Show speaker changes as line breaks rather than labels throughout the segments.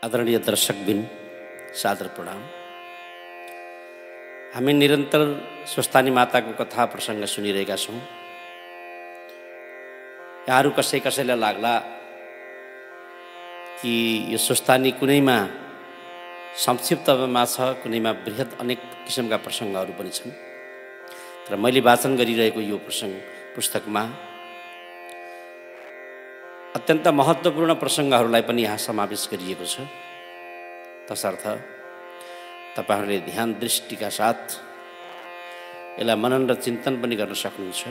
आदरणीय दर्शकबिन सादर प्रणाम। हामी निरन्तर स्वस्थानी माताको कथा प्रसङ्ग सुनिरहेका छौँ। यहाँहरू कसैलाई लाग्ला कि यो स्वस्थानी कुनैमा संक्षिप्तमा छ, कुनैमा बृहत अनेक किसिमका प्रसङ्गहरू पनि छन्। तर मैले वाचन गरिरहेको यो पुस्तकमा अत्यन्त महत्त्वपूर्ण प्रसङ्गहरूलाई पनि यहाँ समावेश गरिएको छ। तसर्थ तपाईहरूले ध्यान दृष्टिका साथ यसलाई मनन र चिन्तन पनि गर्न सक्नुहुन्छ।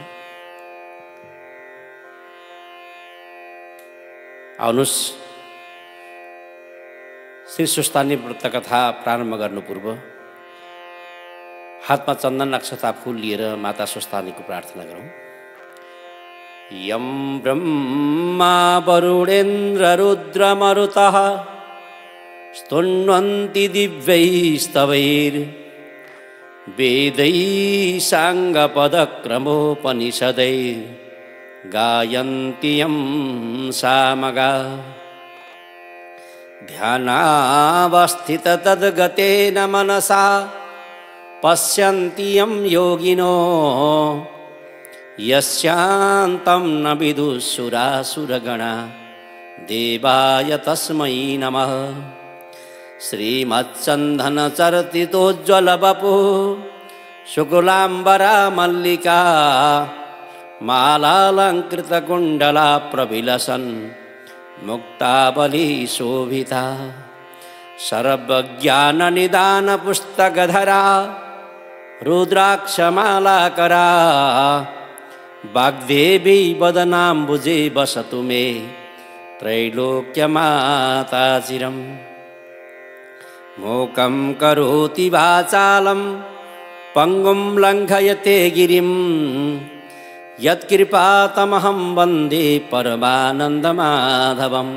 आउनुहोस्, श्री स्वस्थानी व्रत कथा प्रारम्भ गर्नु पूर्व हातमा चन्दन अक्षता फूल लिएर माता स्वस्थानीको प्रार्थना गरौँ। यं ब्रह्मा वरुणेन्द्र रुद्र मरुतः स्तुन्वन्ति दिव्यैस्तवैर् वेदैः साङ्गपदक्रमोपनिषदैः गायन्ति यं सामगा। ध्यानावस्थित तद्गतेन मनसा पश्यन्ति यं योगिनो यस्यान्तं न विदुःसुरासुरगणा देवाय तस्मै नमः। श्रीमच्चन्दनचर्चितोज्ज्वलवपुः शुक्लाम्बरा मल्लिका मालालङ्कृतकुण्डला प्रविलसन् मुक्तावली शोभिता। सर्वज्ञाननिदानपुस्तकधरा रुद्राक्षमालाकरा वाग्देवी वदनाम्बुजे वसतु मे त्रैलोक्यमाता चिरम्। मूकं करोति वाचालं पङ्गुं लङ्घयते गिरिं यत्कृपातमहं वन्दे परमानन्दमाधवम्।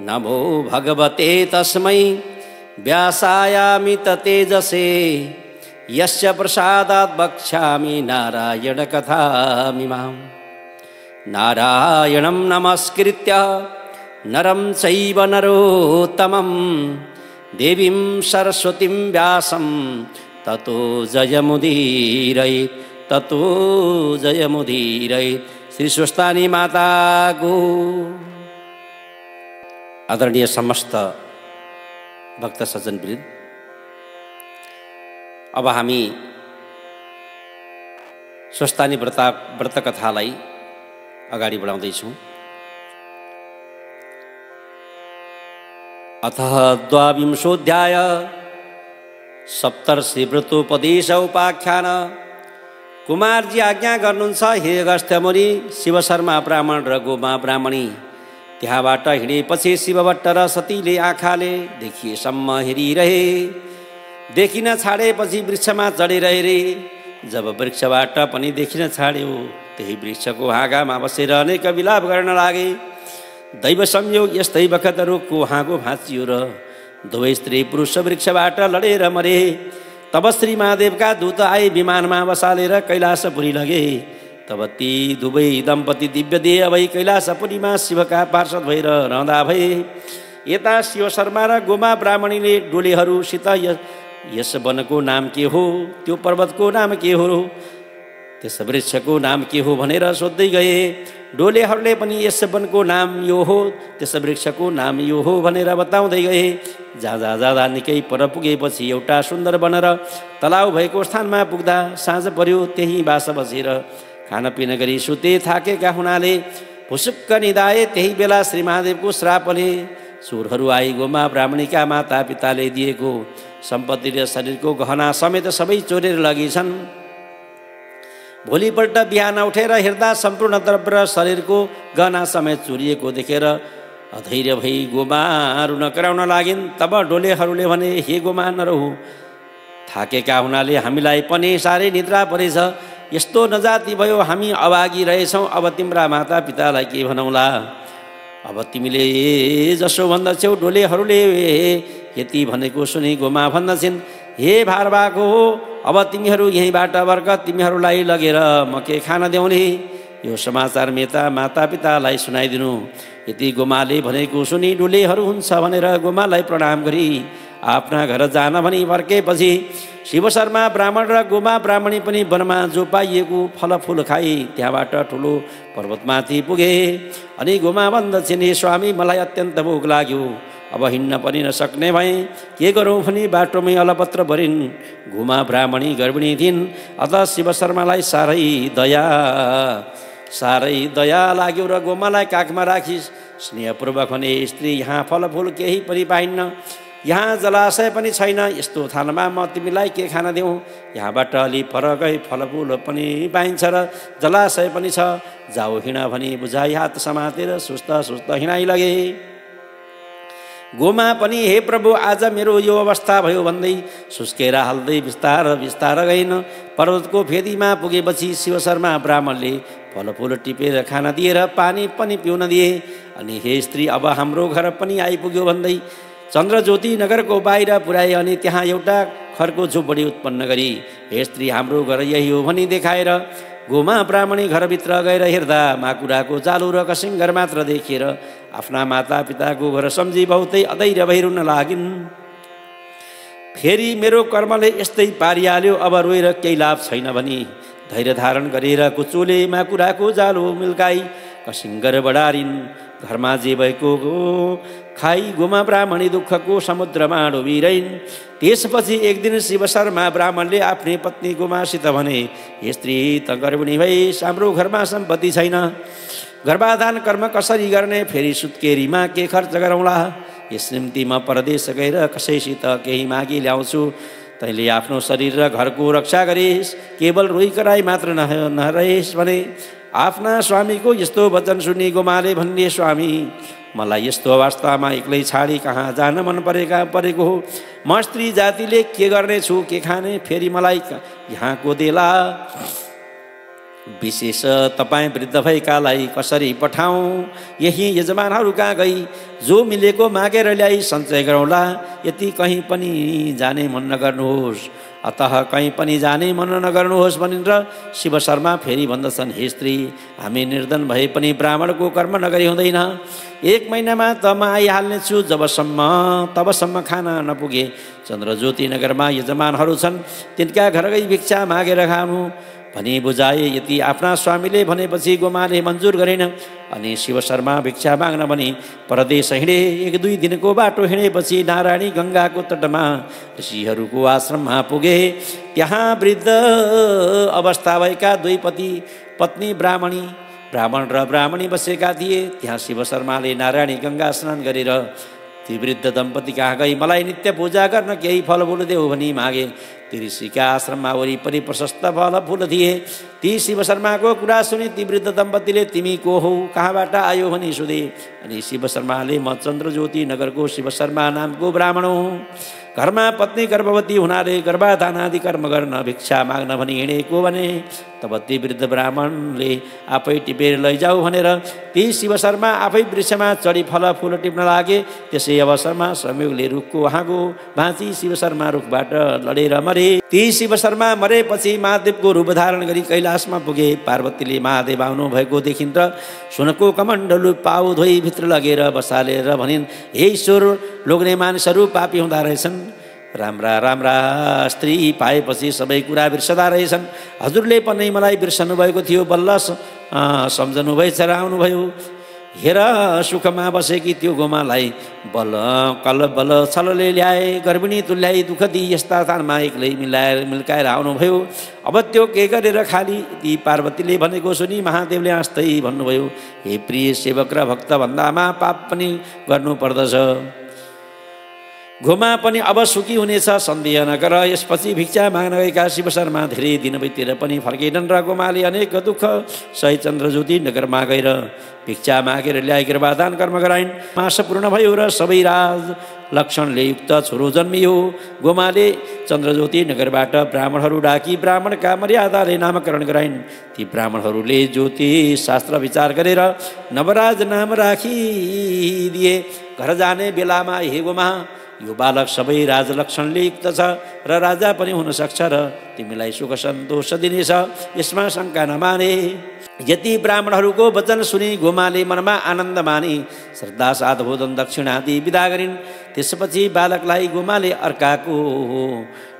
नमो भगवते तस्मै व्यासायामित तेजसे यस्य प्रसादात् वक्ष्यामि नारायणकथामिमाम्। नारायणं नमस्कृत्य नरं चैव नरोत्तमं देवीं सरस्वतीं व्यासं ततो जयमुदीरये। श्री स्वस्थानी माता को। आदरणीय समस्त भक्त सज्जनवृन्द, अब हामी स्वस्थानी व्रत कथालाई अगाडि बढाउँदैछौँ। अथ द्वाविंशोऽध्याय सप्तर्षि व्रतोपदेश उपाख्यान। कुमारजी आज्ञा गर्नुहुन्छ, हे अगस्त्य मुनि, शिव शर्मा ब्राह्मण र गोमा ब्राह्मणी त्यहाँबाट हिँडेपछि शिवभट्ट र सतीले आँखाले देखिएसम्म हेरिरहे। देखिन छाडेपछि वृक्षमा चढिरहे रे। जब वृक्षबाट पनि देखिन छाड्यो, त्यही वृक्षको हाँगामा बसेर अनेक विलाप गर्न लागे। दैव संयोग यस्तै बखत रुखको हाँगो भाँचियो र दुवै स्त्री पुरुष वृक्षबाट लडेर मरे। तब श्री महादेवका दूत आए, विमानमा बसालेर कैलाशपुरी लगे। तब ती दुवै दम्पति दिव्य देह भई कैलाशपुरीमा शिवका पार्षद भएर रहँदा भए। यता शिव शर्मा र गोमा ब्राह्मणीले डोलेहरूसित यस वनको नाम के हो, त्यो पर्वतको नाम के हो, त्यस वृक्षको नाम के हो भनेर सोध्दै गए। डोलेहरूले पनि यस वनको नाम यो हो, त्यस वृक्षको नाम यो हो भनेर बताउँदै गए। जाँदा निकै पर पुगेपछि एउटा सुन्दर वन र तलाउ भएको स्थानमा पुग्दा साँझ पर्यो। त्यही बास बसेर खानपिन गरी सुते थाकेका हुनाले भुसुक्क निदाए। त्यही बेला श्री महादेवको श्रापले चोरहरू आई गोमा ब्राह्मणीका माता पिताले दिएको सम्पत्ति र शरीरको गहना समेत सबै चोरेर लगेछन्। भोलिपल्ट बिहान उठेर हेर्दा सम्पूर्ण द्रव्य र शरीरको गहना समेत चोरिएको देखेर अधैर्य भई गोमा रुन कराउन लागिन्। तब डोलेहरूले भने, हे गोमा नरहु, थाकेका हुनाले हामीलाई पनि साह्रै निद्रा परेछ। यस्तो नजाति भयो, हामी अभागी रहेछौँ। अब तिम्रा माता पितालाई के भनौँला? अब तिमीले जसो भन्दछौ। डोलेहरूले यति भनेको सुनि गोमा भन्दछिन्, हे भारवाको हो, अब तिमीहरू यहीँबाट वर्ग, तिमीहरूलाई लगेर म के खान देउने? यो समाचार मातापितालाई सुनाइदिनु। यति गोमाले भनेको सुनि डुलेहरू हुन्छ भनेर गोमालाई प्रणाम गरी आफ्ना घर जान भनी फर्केपछि शिव शर्मा ब्राह्मण र गोमा ब्राह्मणी पनि वनमा जो पाइएको फलफुल खाई त्यहाँबाट ठुलो पर्वतमाथि पुगे। अनि गोमा भन्दछिन्, हे स्वामी, मलाई अत्यन्त भोक लाग्यो, अब हिँड्न पनि नसक्ने भएँ, के गरौँ भनी बाटोमै अलपत्र भरिन्। गोमा ब्राह्मणी गर्भिणी थिइन्, अत शिव शर्मालाई साह्रै दया लाग्यो र गोमालाई काखमा राखी स्नेहपूर्वक भने, स्त्री, यहाँ फलफुल केही पनि पाइन्न, यहाँ जलाशय पनि छैन, यस्तो थानमा म तिमीलाई के खान देऊ? यहाँबाट अलि फरकै फलफुल पनि पाइन्छ र जलाशय पनि छ, जाऊ हिँड भनी बुझाइ हात समातेर सुस्त हिँडाइ लगे। गोमा पनि, हे प्रभु, आज मेरो यो अवस्था भयो भन्दै सुस्केर हाल्दै बिस्तार गइन। पर्वतको फेदीमा पुगेपछि शिव शर्मा ब्राह्मणले फलफुल टिपेर खान दिएर पानी पनि पिउन दिए। अनि हे स्त्री, अब हाम्रो घर पनि आइपुग्यो भन्दै चन्द्रज्योति नगरको बाहिर पुर्याए। अनि त्यहाँ एउटा खरको झुपडी उत्पन्न गरी, हे स्त्री, हाम्रो घर यही हो भनी देखाएर गोमा ब्राह्मणी घरभित्र गएर हेर्दा माकुराको जालो र कसिङ्गर मात्र देखेर आफ्ना मातापिताको घर सम्झी बहुतै अधैर्य भई रुन लागिन्। फेरि मेरो कर्मले यस्तै पारिहाल्यो, अब रोएर केही लाभ छैन भनी धैर्य धारण गरेर कुचोले माकुराको जालो मिल्काई कसिङ्गर बढारिन्। घरमा जे भएको खाई गोमा ब्राह्मणी दुःखको समुद्रमा डुबिरहन्। त्यसपछि एक दिन शिव शर्मा ब्राह्मणले आफ्नै पत्नी गोमासित भने, हे स्त्री, त गर्भिणी भइस्, हाम्रो घरमा सम्पत्ति छैन, गर्भाधान कर्म कसरी गर्ने? फेरि सुत्केरीमा के खर्च गरौँला? यस निम्ति म परदेश गएर कसैसित केही मागी ल्याउँछु, तैँले आफ्नो शरीर र घरको रक्षा गरिस्, केवल रोइ कराई मात्र नरहिस् भने। आफ्ना स्वामीको यस्तो वचन सुनि गोमाले भन्ने, स्वामी, मलाई यस्तो अवस्थामा एक्लै छाडी कहाँ जान मन परेको हो? म स्त्री जातिले के गर्नेछु, के खाने? फेरि मलाई यहाँको देला, विशेष तपाईँ वृद्ध भएकालाई कसरी पठाउँ? यही यजमानहरू कहाँ गई जो मिलेको मागेर ल्याई सञ्चय गरौँला। यति कहीँ पनि जाने मन नगर्नुहोस्, अतः कहीँ पनि जाने मन नगर्नुहोस् भनिन्छ। शिव शर्मा फेरि भन्दछन्, हे स्त्री, हामी निर्धन भए पनि ब्राह्मणको कर्म नगरी हुँदैन। 1 महिनामा त म आइहाल्नेछु, तबसम्म खान नपुगे चन्द्रज्योति नगरमा यजमानहरू छन्, तिनका घर गई भिक्षा मागेर खानु भनी बुझाए। यति आफ्ना स्वामीले भनेपछि गोमाले मन्जुर गरेन। अनि शिव शर्मा भिक्षा माग्न भनी परदेश हिँडे। 1-2 दिनको बाटो हिँडेपछि नारायणी गङ्गाको तटमा ऋषिहरूको आश्रममा पुगे। त्यहाँ वृद्ध अवस्था भएका 2 पत्नी ब्राह्मण र ब्राह्मणी बसेका थिए। त्यहाँ शिव शर्माले नारायणी गङ्गा स्नान गरेर ती वृद्ध दम्पति कहाँ गई मलाई नित्य पूजा गर्न केही फलफुल देऊ भनी मागे। ती ऋषिका आश्रममा वरिपरि प्रशस्त फलफुल थिए। ती शिव शर्माको कुरा सुनि ती वृद्ध दम्पतिले, तिमी को हौ, कहाँबाट आयो भनी सोधे। अनि शिव शर्माले, म चन्द्रज्योति नगरको शिव शर्मा नामको ब्राह्मण हुँ। घरमा पत्नी गर्भवती हुनाले गर्भाधान आदि कर्म गर्न भिक्षा माग्न भनी हिँडेको भने। तब ती वृद्ध ब्राह्मणले आफै टिपेर लैजाऊ भनेर ती शिव शर्मा आफै वृक्षमा चढी फलफुल टिप्न लागे। त्यसै अवसरमा संयोगले रुखको हाँगो भाँची शिव शर्मा रुखबाट लडेर मरे। ती शिव शर्मा मरेपछि महादेवको रूप धारण गरी कैलाशमा पुगे। पार्वतीले महादेव आउनु भएको देखिन् र सुनको कमण्डलु पाउ धोई भित्र लगेर बसालेर भनिन्, हे ईश्वर, लोग्ने मानिसहरू पापी हुँदा रहेछन्, राम्रा स्त्री पाएपछि सबै कुरा बिर्सदा रहेछन्। हजुरले पनि मलाई बिर्सनु भएको थियो, बल्ल सम्झनु भएछ र आउनुभयो। हेर, सुखमा बसेकी त्यो गोमालाई बल छलले ल्याए, गर्भिणी तुल्याई दुःख दिई यस्ता स्थानमा एक्लै मिल्काएर आउनुभयो। अब त्यो के गरेर खाली? ती पार्वतीले भनेको सुनि महादेवले हाँस्दै भन्नुभयो, हे प्रिय सेवक र भक्त भन्दामा पाप पनि गर्नु पर्दछ। गोमा पनि अब सुखी हुनेछ, सन्देह नगर। यसपछि भिक्षा माग्न गएका शिव शर्मा धेरै दिन भइतिर पनि फर्केनन् र गोमाले अनेक दुःख सही चन्द्रज्योति नगरमा गएर भिक्षा मागेर ल्याई गर्भाधान कर्म गराइन्। मास पूर्ण भयो र सबै राज लक्षणले युक्त छोरो जन्मियो। गोमाले चन्द्रज्योति नगरबाट ब्राह्मणहरू डाकी ब्राह्मणका मर्यादाले नामकरण गराइन्। ती ब्राह्मणहरूले ज्योतिष शास्त्र विचार गरेर नवराज नाम राखिदिए। घर जाने बेलामा, हे गोमा, यो बालक सबै राजलक्षणले युक्त छ र राजा पनि हुन सक्छ र तिमीलाई सुख सन्तोष दिनेछ, यसमा शङ्का नमाने। यति ब्राह्मणहरूको वचन सुनि गोमाले मनमा आनन्द मानी श्रद्धा साथ भोजन दक्षिणादि विदा गरिन्। त्यसपछि बालकलाई गोमाले अर्काको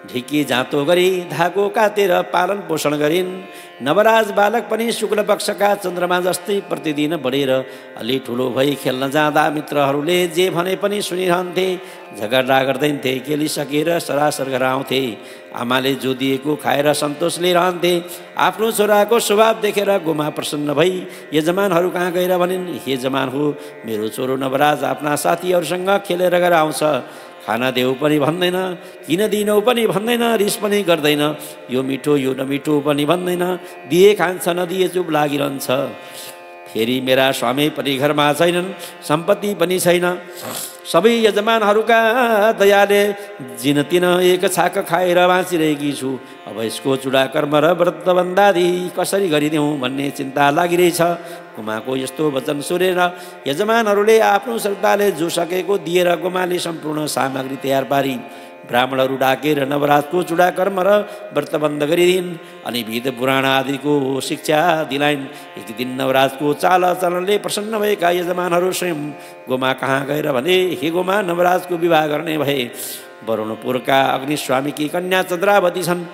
ढिकी जाँतो गरी धागो काटेर पालन पोषण गरिन्। नवराज बालक पनि शुक्ल पक्षका चन्द्रमा जस्तै प्रतिदिन बढेर अलि ठुलो भई खेल्न जाँदा मित्रहरूले जे भने पनि सुनिरहन्थे। झगडा गर्दैन्थे, खेलिसकेर सरासर घर आउँथे। आमाले जो दिएको खाएर सन्तोष लिइरहन्थे। आफ्नो छोराको स्वभाव देखेर गोमा प्रसन्न भई यजमानहरू कहाँ गएर भनिन्, हे जमान हो, मेरो छोरो नवराज आफ्ना साथीहरूसँग खेलेर गएर आउँछ। खाना देऊ पनि भन्दैन, किन दिनौ पनि भन्दैन, रिस पनि गर्दैन, यो मिठो यो नमिठो पनि भन्दैन, दिए खान्छ नदिए चुप लागिरहन्छ। फेरि मेरा स्वामी पनि घरमा छैनन्, सम्पत्ति पनि छैन। सबै यजमानहरूका दयाले जिनतिन एक छाक खाएर बाँचिरहेकी छु। अब यसको चुडा कर्म र व्रतबन्धादि कसरी गरिदेऊ भन्ने चिन्ता लागिरहेछ। गोमाको यस्तो वचन सुनेर यजमानहरूले आफ्नो श्रद्धाले जो सकेको दिएर गोमाले सम्पूर्ण सामग्री तयार पारी ब्राह्मणहरू डाकेर नवराजको चुडा कर्म र व्रतबन्ध गरिदिन्। अनि वेद पुराण आदिको शिक्षा दिलाइन्। एक दिन नवराजको चाल चलनले प्रसन्न भएका यजमानहरू स्वयं गोमा कहाँ गएर भने, हे गोमा, नवराजको विवाह गर्ने भए वरुणपुरका अग्निस्वामीकी कन्या चन्द्रावती छन्,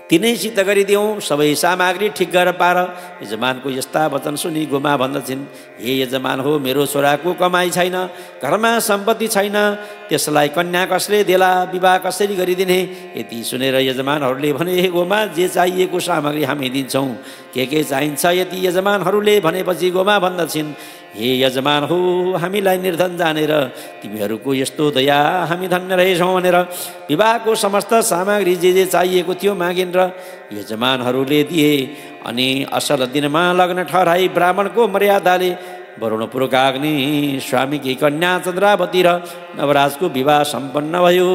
तिनैसित गरिदिउँ, सबै सामग्री ठिक गरेर पार। यजमानको यस्ता वचन सुनि गोमा भन्दछिन्, हे यजमान हो, मेरो छोराको कमाई छैन, घरमा सम्पत्ति छैन, त्यसलाई कन्या कसले देला, विवाह कसरी गरिदिने। यति सुनेर यजमानहरूले भने, हे गोमा, जे चाहिएको सामग्री हामी दिन्छौँ, के चाहिन्छ। यति यजमानहरूले भनेपछि गोमा भन्दछिन्, हे यजमान हो, हामीलाई निर्धन जानेर तिमीहरूको यस्तो दया, हामी धन्य रहेछौँ भनेर विवाहको समस्त सामग्री जे चाहिएको थियो मागिन् र यजमानहरूले दिए। अनि असल दिनमा लग्न ठहराई ब्राह्मणको मर्यादाले वरुणपुरका अग्नि स्वामीकी कन्या चन्द्रावती र नवराजको विवाह सम्पन्न भयो।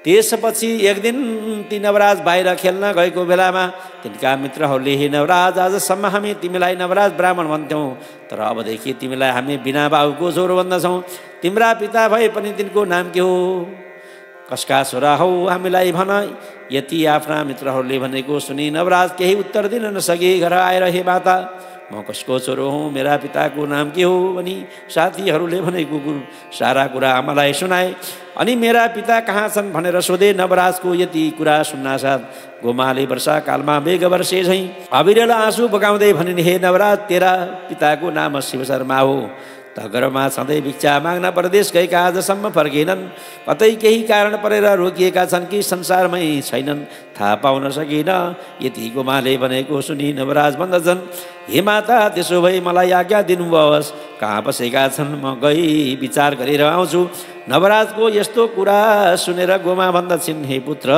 त्यसपछि एक दिन ती नवराज बाहिर खेल्न गएको बेलामा तिनका मित्रहरूले, हे नवराज, आजसम्म हामी तिमीलाई नवराज ब्राह्मण भन्थ्यौँ, तर अबदेखि तिमीलाई हामी बिना बाबुको छोरो भन्दछौँ। तिम्रा पिता भए पनि तिनको नाम के हो, कसका छोरा हौ, हामीलाई भन। यति आफ्ना मित्रहरूले भनेको सुनि नवराज केही उत्तर दिन नसके घर आएर, हे माता, म कसको छोरो हुँ, मेरा पिताको नाम के हो भनी साथीहरूले भनेको सारा कुरा आमालाई सुनाए। अनि मेरा पिता कहाँ छन् भनेर सोधे। नवराजको यति कुरा सुन्नासाथ गोमाले वर्षाकालमा मेघ वर्षे झैँ अविरल आँसु बगाउँदै भनिन्, हे नवराज, तेरा पिताको नाम शिव शर्मा हो, त घरमा सधैँ भिक्षा माग्न परदेश गएका आजसम्म फर्केनन्। कतै केही कारण परेर रोकिएका छन् कि संसारमै छैनन्, थाहा पाउन सकिन। यति गोमाले भनेको सुनि नवराज भन्दछन्, हे माता, त्यसो भए मलाई आज्ञा दिनुभयोस्, कहाँ बसेका छन्, म गई विचार गरेर आउँछु। नवराजको यस्तो कुरा सुनेर गोमा भन्दछिन्, हे पुत्र,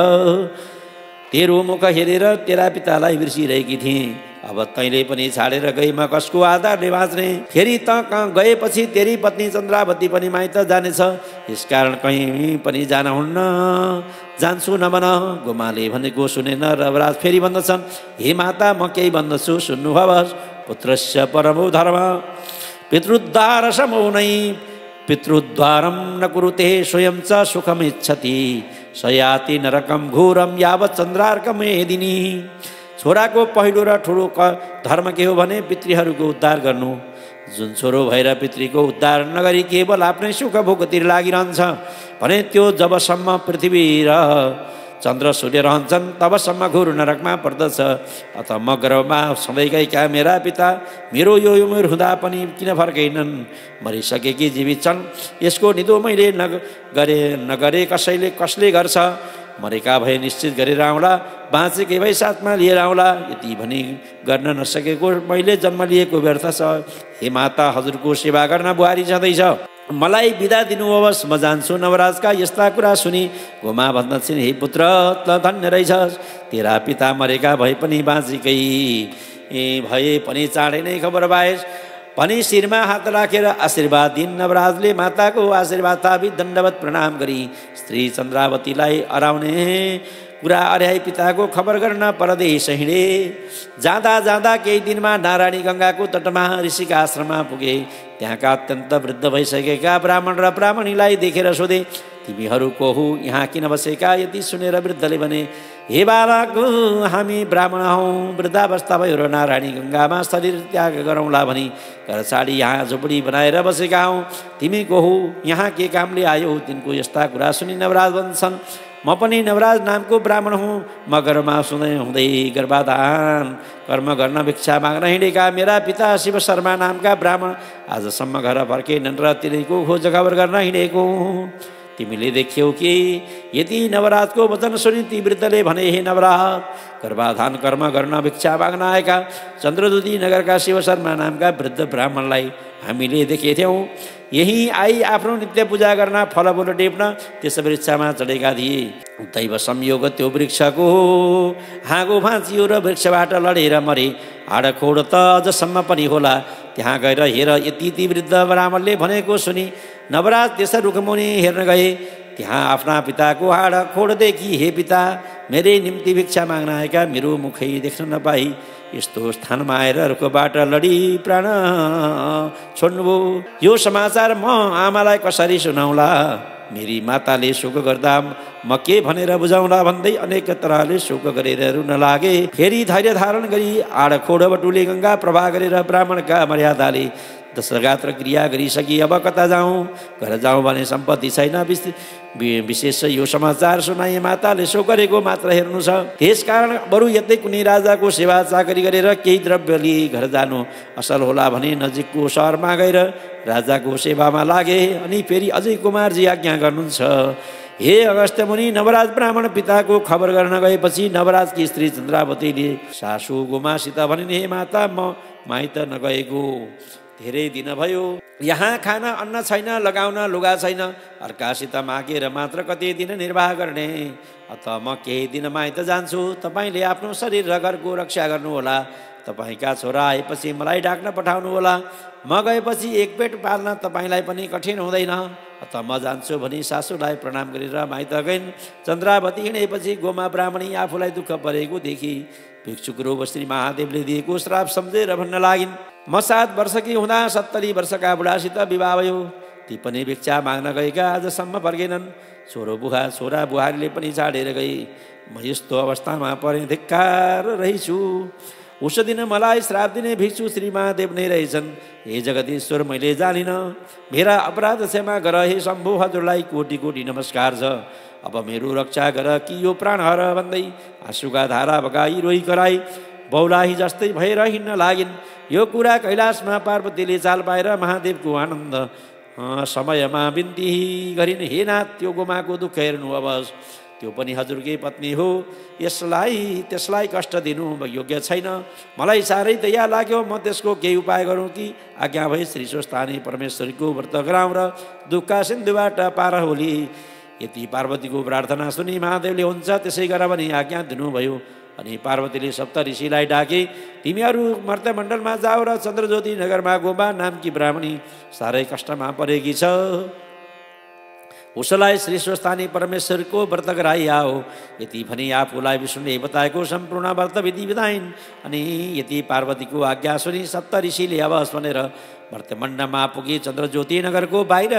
तेरो मुख हेरेर तेरा पितालाई बिर्सिरहेकी थिएँ, अब तैँले पनि छाडेर गई म कसको आधारले बाँच्ने। फेरि त गएपछि तेरी पत्नी चन्द्रावती पनि माइत जानेछ, यसकारण कहीँ पनि जान हुन्न, जान्छु नभन। गोमाले भनेको सुनेन नवराज फेरि भन्दछन्, हे माता, म केही भन्दछु, सुन्नुभयोस्। पुत्रस्य परमो धर्म पितृद्वार समो नै, पितृद्वारं न कुरुते स्वयं च सुखमिच्छति, सयाति नरकम घोरम यावत् चन्द्रार्कमेदिनी। छोराको पहिलो र ठुलो धर्म के हो भने पितृहरूको उद्धार गर्नु। जुन छोरो भएर पितृको उद्धार नगरी केवल आफ्नै सुख भोगतिर लागिरहन्छ भने त्यो जबसम्म पृथ्वी र चन्द्र सूर्य रहन्छन् तबसम्म घोर नरकमा पर्दछ। अत म गर्भमा सधैँ गएका मेरा पिता मेरो यो उमेर हुँदा पनि किन फर्केनन्, मरिसकेकी जीवित छन्, यसको निदो मैले नगरे कसले गर्छ। मरेका भए निश्चित गरेर आउँला, बाँचेकै भए साथमा लिएर आउँला। यति भनी गर्न नसकेको मैले जन्म लिएको व्यर्थ छ। हे माता, हजुरको सेवा गर्न बुहारी जाँदैछ, मलाई बिदा दिनुहोस्, म जान्छु। नवराजका यस्ता कुरा सुनि गोमा भन्दछिन्, हे पुत्र, त धन्य रहेछस्, तेरा पिता मरेका भए पनि बाँचेकै भए पनि चाँडै नै खबर पाएस् भनी शिरमा हात राखेर आशीर्वाद दिन्। नवराजले माताको आशीर्वाद थापी दण्डवत प्रणाम गरी स्त्री चन्द्रावतीलाई अराउने कुरा अर्याई पिताको खबर गर्न परदेश हिँडे। जाँदा जाँदा केही दिनमा नारायणी गङ्गाको तटमा ऋषिका आश्रममा पुगे। त्यहाँका अत्यन्त वृद्ध भइसकेका ब्राह्मण र ब्राह्मणीलाई देखेर सोधे, तिमीहरू को हो, यहाँ किन बसेका? यति सुनेर वृद्धले भने, हे बालक हामी ब्राह्मण हौँ, वृद्धावस्था भयो र नारायणी गङ्गामा शरीर त्याग गरौँला भनी घर छाडी यहाँ झुपडी बनाएर बसेका हौँ। तिमी को हौ, यहाँ के कामले आयो? तिनको यस्ता कुरा सुनि नवराज भन्छन्, म पनि नवराज नामको ब्राह्मण हुँ। म घरमा सुँदै हुँदै गर्भाधान कर्म गर्न भिक्षा माग्न हिँडेका मेरा पिता शिव शर्मा नामका ब्राह्मण आजसम्म घर फर्केनन् र तिनीको खोज खबर गर्न हिँडेको हुँ। तिमीले देख्यौ कि यदि नवराजको वचन सुनि ती वृद्धले भने, हे नवराज, गर्भाधान कर्म गर्न भिक्षा माग्न आएका चन्द्रज्योति नगरका शिव शर्मा नामका वृद्ध ब्राह्मणलाई हामीले देखेथ्यौँ। यही आई आफ्नो नित्य पूजा गर्न फलफुल टेप्न त्यस वृक्षमा चढेका थिए। दैव संयोग त्यो वृक्षको हाँगो भाँचियो र वृक्षबाट लडेर मरे। हाडखोड त अझसम्म पनि होला। त्यहाँ गएर हेर, यति ती वृद्ध ब्राह्मणले भनेको सुनि नवराज त्यस रुखमुनि हेर्न गए। त्यहाँ आफ्ना पिताको हाडखोड देखि, हे पिता, मेरै निम्ति भिक्षा माग्न आएका मेरो मुखै देख्न नपाई यस्तो स्थानमा आएर रुखबाट लडी प्राण छोड्नुभयो। यो समाचार म आमालाई कसरी सुनाउला? मेरी माताले शोक गर्दा म के भनेर बुझाउला भन्दै अनेक तरहले शोक गरेर रुन लागे। फेरि धैर्य धारण गरी आडखोड बटुले गङ्गा प्रवाह गरेर ब्राह्मणका मर्यादाले दशगात्र क्रिया गरिसकी अब कता जाउँ? घर जाउँ भने सम्पत्ति छैन। विशेष यो समाचार सुनाए माताले शोक गरेको मात्र हेर्नु छ। त्यसकारण बरु यतै कुनै राजाको सेवा चाकरी गरेर केही द्रव्य लिई घर जानु असल होला भने नजिकको सहरमा गएर राजाको सेवामा लागे। अनि फेरि अझै कुमारजी आज्ञा गर्नुहुन्छ। हे अगस्त्य मुनि, नवराज ब्राह्मण पिताको खबर गर्न गएपछि नवराजकी स्त्री चन्द्रावतीले सासू गोमासित भनिन्, हे माता, म माइत नगएको धेरै दिन भयो। यहाँ खान अन्न छैन, लगाउन लुगा छैन। अर्कासित मागेर मात्र कति दिन निर्वाह गर्ने। अत म केही दिन माइत जान्छु। तपाईँले आफ्नो शरीर र घरको रक्षा गर्नुहोला। तपाईँका छोरा आएपछि मलाई डाक्न पठाउनु होला। म गएपछि एक पेट पाल्न तपाईँलाई पनि कठिन हुँदैन। अत म जान्छु भनी सासूलाई प्रणाम गरेर माइत गइन्। चन्द्रावती हिँडेपछि गोमा ब्राह्मणी आफूलाई दुःख परेको देखि भिक्षुक रूप श्री महादेवले दिएको श्राप सम्झेर भन्न लागिन्, म 7 वर्षकी हुँदा 70 वर्षका बुढासित विवाह भयो। ती पनि भिक्षा माग्न गएका आजसम्म फर्केनन्। छोरो छोरा बुहारीले पनि छाडेर गए। म यस्तो अवस्थामा परे धिक्कार रहिछु। उस दिन मलाई श्राप दिने भिक्षु श्री महादेव नै रहेछन्। हे जगदीश्वर, मैले जानिन। मेरा अपराध क्षमा गर। हे शम्भु, हजुरलाई कोटि कोटि नमस्कार छ। अब मेरो रक्षा गर कि यो प्राण हर भन्दै आँसुका धारा बगाई रोइ कराई बौलाही जस्तै भएर हिँड्न लागिन्। यो कुरा कैलाशमा पार्वतीले चाल पाएर महादेवको आनन्द समयमा बिन्ती गरिन्, हे नाथ, त्यो गोमाको दुःख हेर्नु अवश्य। त्यो पनि हजुरकै पत्नी हो। त्यसलाई कष्ट दिनु योग्य छैन। मलाई साह्रै दया लाग्यो। म त्यसको केही उपाय गरौँ कि? आज्ञा भए श्री स्वस्थानी परमेश्वरीको व्रत गराउँ र दुःखका सिन्धुबाट पार होली। यति पार्वतीको प्रार्थना सुनि महादेवले हुन्छ त्यसै गर भनी आज्ञा दिनुभयो। अनि पार्वतीले सप्तऋषिलाई डाके, तिमीहरू मर्त्यमण्डलमा जाऊ र चन्द्रज्योति नगरमा गोमा नामकी ब्राह्मणी साह्रै कष्टमा परेकी छ। उसलाई श्री स्वस्थानी परमेश्वरको व्रत गराई आओ। यति भनी आफूलाई विष्णुले बताएको सम्पूर्ण व्रत विधि बिताइन्। अनि यति पार्वतीको आज्ञा सुनि सप्तऋषिले अवश्य भनेर मर्त्यमण्डलमा पुगी चन्द्रज्योति नगरको बाहिर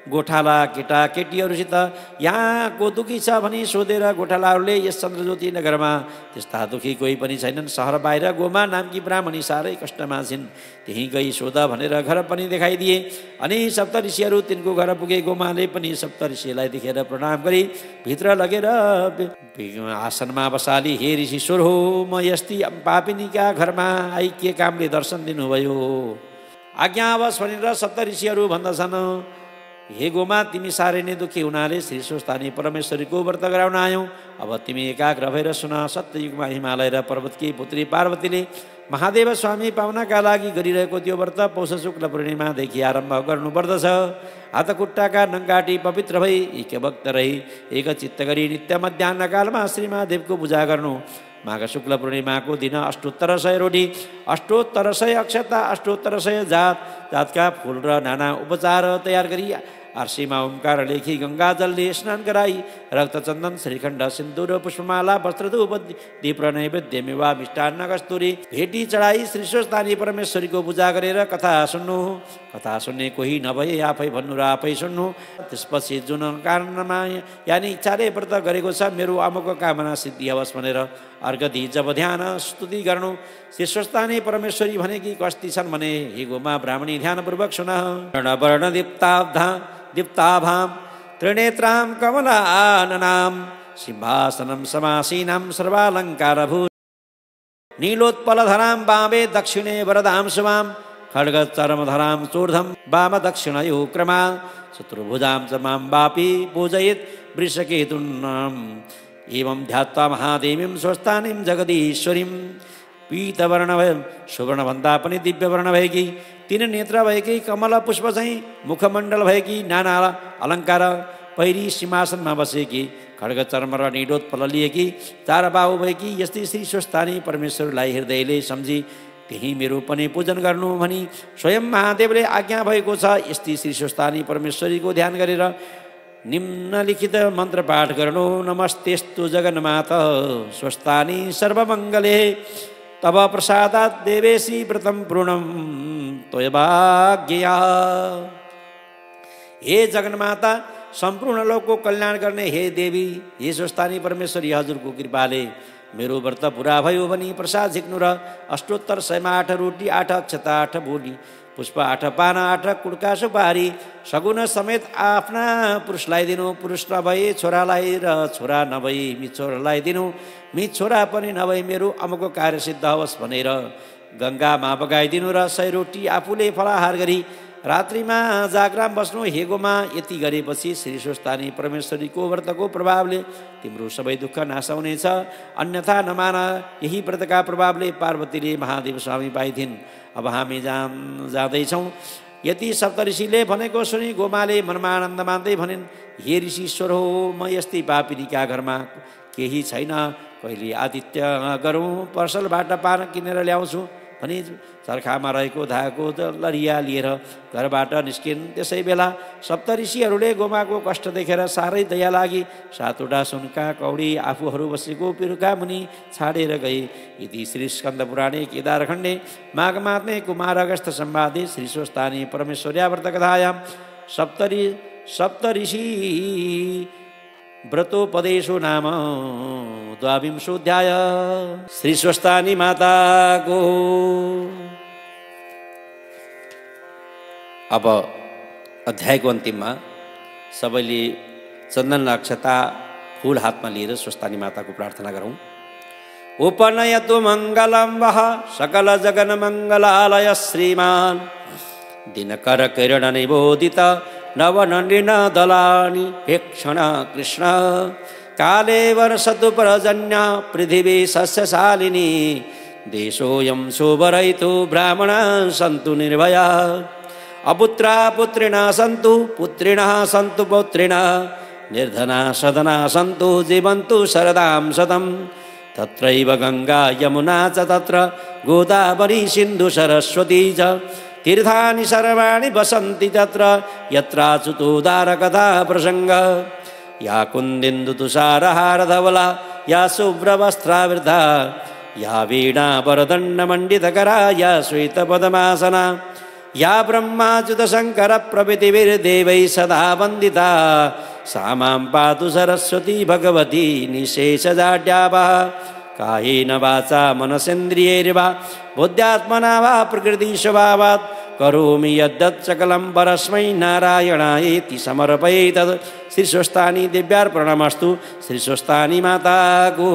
गोठाला केटाकेटीहरूसित यहाँको दुखी छ भनी सोधेर गोठालाहरूले यस चन्द्रज्योति नगरमा त्यस्ता दुखी कोही पनि छैनन्। सहर बाहिर गोमा नामकी ब्राह्मणी साह्रै कष्टमा छिन्। त्यहीँ गई सोध भनेर घर पनि देखाइदिए। अनि सप्तऋषिहरू तिनको घर पुगे। गोमाले पनि सप्तऋषिलाई देखेर प्रणाम गरी भित्र लगेर आसनमा बसाली, हे ऋषिश्वर हो, म यस्ती पापिनीका घरमा आई के कामले दर्शन दिनुभयो? आज्ञा अवश्य भनेर सप्तऋषिहरू भन्दछन्, हे गोमा, तिमी साह्रै नै दुःखी हुनाले श्री स्वस्थानी परमेश्वरीको व्रत गराउन आयौँ। अब तिमी एकाग्र भएर सुन। सत्ययुगमा हिमालय र पर्वतकी पुत्री पार्वतीले महादेव स्वामी पाउनका लागि गरिरहेको त्यो व्रत पौष शुक्ल पूर्णिमादेखि आरम्भ गर्नुपर्दछ। हातखुट्टाका नङ्गाटी पवित्र भई एकभक्त रही एकचित्त गरी नित्य मध्याह्नकालमा श्री महादेवको पूजा गर्नु। माघ शुक्ल पूर्णिमाको दिन अष्टोत्तर 100 रोटी, अष्टोत्तर 100 अक्षता, अष्टोत्तर 100 जातका फुल र नाना उपचार तयार गरी आर्सीमा ओंकार लेखी गंगाजलले स्नान गराई रक्तचन्दन श्रीखण्ड सिन्दूर पुष्पमाला वस्त्रधूप दीप नैवेद्यमेवा मिष्टान्न कस्तुरी भेटी चढाई श्री स्वस्थानी परमेश्वरीको पूजा गरेर कथा सुन्नु। कथा सुन्ने कोही नभए आफै भन्नु र आफै सुन्नु। त्यसपछि जुन कारणमा यानि इच्छाले व्रत गरेको छ मेरो अमुकको कामना सिद्धि होस् भनेर अर्घ दिई जब ध्यान स्तुति गर्नु। श्री स्वस्थानी परमेश्वरी भनेकी कस्ती छन् भने हे गोमा ब्राह्मणी ध्यानपूर्वक सुन। वर्ण दीप्ताभां त्रिनेत्रां कमलाननां सिंहासनं समासीनां सर्वालङ्कारभूत नीलोत्पलधरां वामे दक्षिणे वरदां शुभां खड्गचर्मधरां चूर्धं वाम दक्षिणयो क्रमा शत्रुभुजां च मां वापि पूजयेत् वृषकेतुम् एवं ध्यात्वा महादेवीं स्वस्थानीं जगदीश्वरीं पीतवर्ण सुवर्णभन्दा पनि दिव्यवर्ण भएकी तीन नेत्र भएकी कमल पुष्प चाहिँ मुखमण्डल भएकी नाना अलङ्कार पहिरी सिंहासनमा बसेकी खड्ग चर्म र निडोत्पल लिएकी चार बाहु भएकी यस्तै श्री स्वस्थानी परमेश्वरलाई हृदयले सम्झी त्यही मेरो पनि पूजन गर्नु भनी स्वयं महादेवले आज्ञा भएको छ। यस्तै श्री स्वस्थानी परमेश्वरीको ध्यान गरेर निम्नलिखित मन्त्र पाठ गर्नु। नमस्तेस्तु जगन्माता स्वस्थानी सर्वमङ्गले तब प्रसादात् देवेशी व्रतं पूर्णं त्वयभाग्यया। हे जगन्माता सम्पूर्ण लोकको कल्याण गर्ने हे देवी हे स्वस्थानी परमेश्वरी हजुरको कृपाले मेरो व्रत पुरा भयो भनी प्रसाद झिक्नु र अष्टोत्तर 108 रोटी 8 अक्षता 8 बोली पुष्प 8 पाना 8 कुड्का सुपारी सगुन समेत आफ्ना पुरुषलाई दिनु। पुरुष नभए छोरालाई र छोरा नभई मिछोरालाई दिनु। मिछोरा पनि नभई मेरो अमुको कार्य सिद्ध होस् भनेर गङ्गामा बगाइदिनु र 100 रोटी आफूले फलाहार गरी रात्रिमा जागराम बस्नु। हेगोमा यति गरेपछि श्री स्वस्थानी परमेश्वरीको व्रतको प्रभावले तिम्रो सबै दुःख नाश हुनेछ, अन्यथा नमान। यही व्रतका प्रभावले पार्वतीले महादेव स्वामी पाइथिन्। अब हामी जाँदैछौँ। यति सप्तऋषिले भनेको सुनि गोमाले मनमा आनन्द मान्दै भनिन्, हे ऋषिश्वर हो, म यस्तै पापिनीका घरमा केही छैन, कहिले आदित्य गरौँ, पर्सलबाट पान किनेर ल्याउँछु भनी चर्खामा रहेको धागो लरिया लिएर घरबाट निस्किन्। त्यसै बेला सप्तऋषिहरूले गोमाको कष्ट देखेर साह्रै दया लागि 7वटा सुनका कौडी आफूहरू बसेको पिरुका मुनि छाडेर गए। इति श्री स्कन्द पुराणे केदारखण्डे माघमात्मे कुमार अगस्त्य संवादे श्री स्वस्थानी परमेश्वर्या व्रतकथायां सप्तऋषि व्रतोपदेशो नाम 22 श्री स्वस्थानी माताको। अब अध्यायको अन्तिममा सबैले चन्दन अक्षता फूल हातमा लिएर स्वस्थानी माताको प्रार्थना गरौँ। उपनयतु मङ्गलं वः सकल जगन मङ्गलालय श्रीमान् दिनकर किरण निबोधित नवनलिन दलानि भेक्षण कृष्ण काले वर्षतु पर्जन्य पृथिवी सस्यशालिनी देशोऽयं शोभरयितु ब्राह्मणाः सन्तु निर्भया अपुत्रा पुत्रिणः सन्तु पुत्रिणः सन्तु पौत्रिणः निर्धना सदना सन्तु जीवन्तु शरदां शतं तत्रैव गङ्गा यमुना च तत्र गोदावरी सिन्धु सरस्वती च तीर्थानि सर्वाणि वसन्ति तत्र यत्राच्युतोदारकथा प्रसङ्ग या कुन्दिन्दु तुषारहारधवला या शुभ्रवस्त्रावृता या वीणा वरदण्डमण्डितकरा या श्वेतपद्मासना या ब्रह्माच्युतशङ्करप्रभृतिभिर्देवैः सदा वन्दिता सा मां पातु सरस्वती भगवती निःशेषजाड्यापः कायेन वाचा मनसेन्द्रियैर्वा बुद्ध्यात्मना वा प्रकृतिस्वभावात् करोमि यद्यत् सकलं परस्मै नारायणायेति समर्पयेत्। श्री स्वस्थानी दिव्यार्पणमस्तु। श्री स्वस्थानी माता को।